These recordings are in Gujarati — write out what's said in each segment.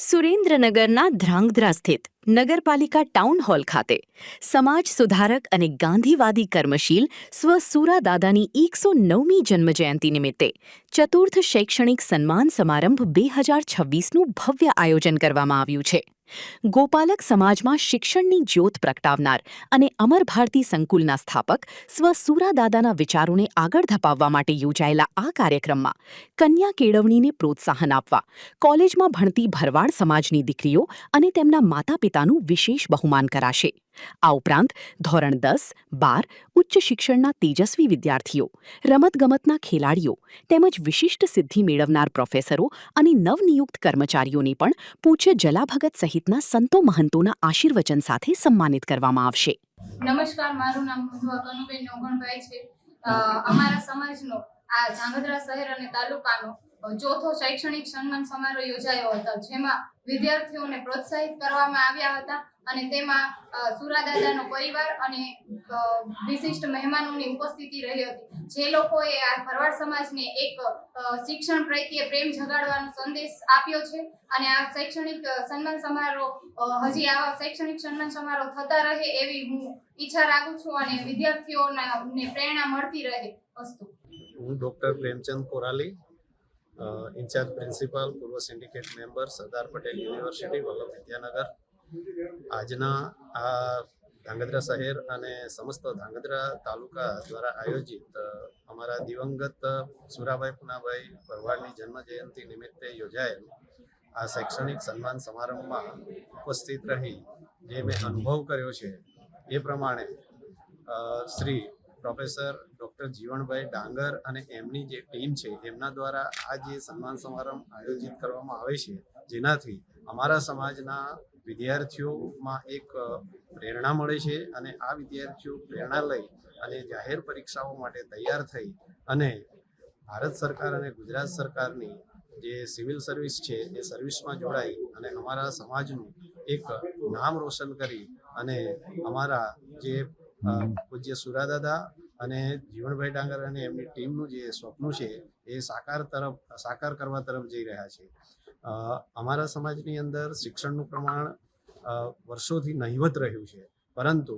સુરેન્દ્રનગરના ધ્રાંગધ્રા સ્થિત નગરપાલિકા ટાઉન હોલ ખાતે સમાજ સુધારક અને ગાંધીવાદી કર્મશીલ સ્વ સુરાદાદાની 109મી જન્મજયંતિ નિમિત્તે ચતુર્થ શૈક્ષણિક સન્માન સમારંભ 2026નું ભવ્ય આયોજન કરવામાં આવ્યું છે. ગોપાલક સમાજમાં શિક્ષણની જ્યોત પ્રગટાવનાર અને અમર ભારતી સંકુલના સ્થાપક સ્વ સુરાદાદાના વિચારોને આગળ ધપાવવા માટે યોજાયેલા આ કાર્યક્રમમાં કન્યા કેળવણીને પ્રોત્સાહન આપવા કોલેજમાં ભણતી ભરવાડ સમાજની દીકરીઓ અને તેમના માતા પિતાનું વિશેષ બહુમાન કરાશે. આ ઉપરાંત ધોરણ 10, 12 ઉચ્ચ શિક્ષણના તેજસ્વી વિદ્યાર્થીઓ, રમતગમતના ખેલાડીઓ તેમજ વિશિષ્ટ સિદ્ધિ મેળવનાર પ્રોફેસરો અને નવનિયુક્ત કર્મચારીઓને પણ પૂજ્ય જલાભગત સહિતના સંતો મહંતોના આશીર્વચન સાથે સન્માનિત કરવામાં આવશે. નમસ્કાર, મારું નામ મધુઆ કનુબેન નોગણભાઈ છે. અમારા સમાજનો આ ધ્રાંગધ્રા શહેર અને તાલુકાનો ચોથો શૈક્ષણિક સન્માન સમારોહ યોજાયો હતો, જેમાં વિદ્યાર્થીઓને પ્રોત્સાહિત કરવામાં આવ્યા હતા અને તેમાં સુરાદાદાનો પરિવાર અને વિશિષ્ટ મહેમાનોની ઉપસ્થિતિ રહી હતી, જે લોકોએ આ ભરવાડ સમાજને એક શિક્ષણ પ્રત્યે પ્રેમ જગાડવાનો સંદેશ આપ્યો છે. અને આ શૈક્ષણિક સન્માન સમારોહ હજી આવા શૈક્ષણિક સન્માન સમારોહ થતા રહે એવી હું ઈચ્છા રાખું છું અને વિદ્યાર્થીઓને પ્રેરણા મળતી રહે. અસ્તુ. હું ડૉક્ટર પ્રેમચંદ કોરાલી, ઇન્ચાર્જ પ્રિન્સિપાલ, પૂર્વ syndicate member, Sardar Patel university, Vallabh Vidyanagar. આજના આ ધ્રાંગધ્રા શહેર અને સમસ્ત ધ્રાંગધ્રા તાલુકા દ્વારા આયોજિત અમારા દિવંગત સુરાભાઈ પુનાભાઈ ભરવાડની જન્મ જયંતિ નિમિત્તે યોજાયેલ આ શૈક્ષણિક સન્માન સમારંભમાં ઉપસ્થિત રહી જે મેં અનુભવ કર્યો છે એ પ્રમાણે શ્રી પ્રોફેસર ડૉક્ટર જીવણભાઈ ડાંગર અને એમની જે ટીમ છે એમના દ્વારા આ જે સન્માન સમારંભ આયોજિત કરવામાં આવે છે, જેનાથી અમારા સમાજના વિદ્યાર્થીઓમાં એક પ્રેરણા મળે છે અને આ વિદ્યાર્થીઓ પ્રેરણા લઈ અને જાહેર પરીક્ષાઓ માટે તૈયાર થઈ અને ભારત સરકાર અને ગુજરાત સરકારની જે સિવિલ સર્વિસ છે એ સર્વિસમાં જોડાઈ અને અમારા સમાજનું એક નામ રોશન કરી અને અમારા જે પૂજ્ય સુરાદાદા અને જીવણભાઈ ડાંગર અને એમની ટીમનું જે સ્વપ્ન છે એ સાકાર કરવા તરફ જઈ રહ્યા છે. અમારા સમાજની અંદર શિક્ષણનું પ્રમાણ વર્ષોથી નહિવત રહ્યું છે, પરંતુ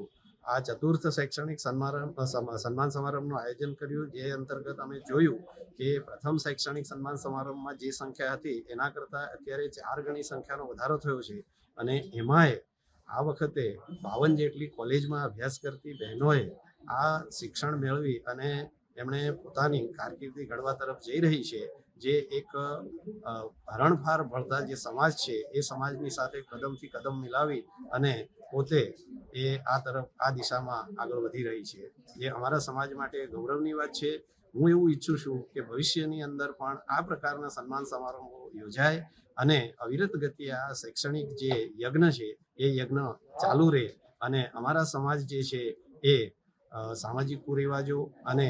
આ ચતુર્થ શૈક્ષણિક સન્માન સમારંભનું આયોજન કર્યું, જે અંતર્ગત અમે જોયું કે પ્રથમ શૈક્ષણિક સન્માન સમારંભમાં જે સંખ્યા હતી એના કરતાં અત્યારે 4 ગણી સંખ્યાનો વધારો થયો છે અને એમાંય આ વખતે 52 જેટલી કોલેજમાં અભ્યાસ કરતી બહેનોએ આ શિક્ષણ મેળવી અને એમણે પોતાની કારકિર્દી ઘડવા તરફ જઈ રહી છે, જે એક હરણફાર ભળતા જે સમાજ છે એ સમાજની સાથે કદમથી કદમ મિલાવી અને પોતે એ આ દિશામાં આગળ વધી રહી છે, જે અમારા સમાજ માટે ગૌરવની વાત છે. હું એવું ઈચ્છું છું કે ભવિષ્યની અંદર પણ આ પ્રકારના સન્માન સમારોહો યોજાય અને અવિરત ગતિએ આ શૈક્ષણિક જે યજ્ઞ છે એ યજ્ઞ ચાલુ રહે અને અમારા સમાજ જે છે એ સામાજિક કુરિવાજો અને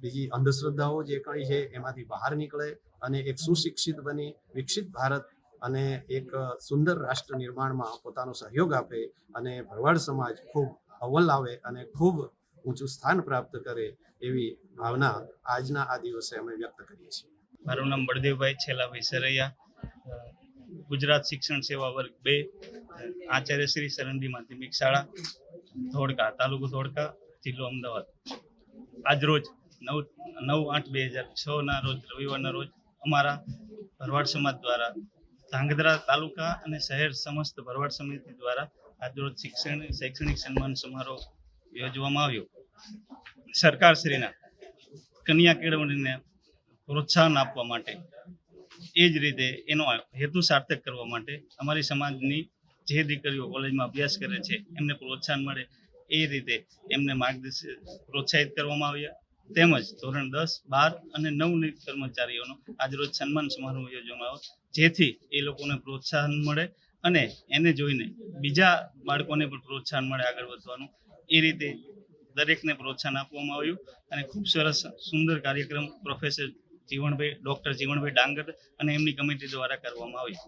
બીજી અંધશ્રદ્ધાઓ જે કંઈ છે એમાંથી બહાર નીકળે અને એક સુશિક્ષિત બની વિકસિત ભારત અને એક સુંદર રાષ્ટ્ર નિર્માણમાં પોતાનો સહયોગ આપે અને ભરવાડ સમાજ ખૂબ અવ્વલ આવે અને ખૂબ ઊંચું સ્થાન પ્રાપ્ત કરે એવી ભાવના આજના આ દિવસે અમે વ્યક્ત કરીએ છીએ. મારું નામ બળદેવભાઈ છેલ્લાભાઈ સરૈયા, ગુજરાત શિક્ષણ સેવા વર્ગ 2, આચાર્ય શ્રી સરંદી માધ્યમિક શાળા, ધોળકા, તાલુકો ધોળકા, જિલ્લો અમદાવાદ. આજરોજ 9/8/2006 રોજ રવિવારના રોજ અમારા ભરવાડ સમાજ દ્વારા ધ્રાંગધ્રા તાલુકા અને શહેર સમસ્ત ભરવાડ સમિતિ દ્વારા આજરોજ શૈક્ષણિક સન્માન સમારોહ યોજવામાં આવ્યો. સરકારશ્રીના કન્યા કેળવણીને પ્રોત્સાહન આપવા માટે, એ જ રીતે એનો હેતુ સાર્થક કરવા માટે અમારી સમાજની જે દીકરીઓ કોલેજમાં અભ્યાસ કરે છે એમને પ્રોત્સાહન મળે એ રીતે એમને પ્રોત્સાહિત કરવામાં આવ્યા. તેમજ ધોરણ 10, 12 અને નવનિયુક્ત કર્મચારીઓનો આજરોજ સન્માન સમારોહ યોજવામાં આવ્યો, જેથી એ લોકોને પ્રોત્સાહન મળે અને એને જોઈને બીજા બાળકોને પણ પ્રોત્સાહન મળે આગળ વધવાનું. એ રીતે દરેકને પ્રોત્સાહન આપવામાં આવ્યું અને ખૂબ સરસ સુંદર કાર્યક્રમ પ્રોફેસર ડૉક્ટર જીવણભાઈ ડાંગર અને એમની કમિટી દ્વારા કરવામાં આવ્યો.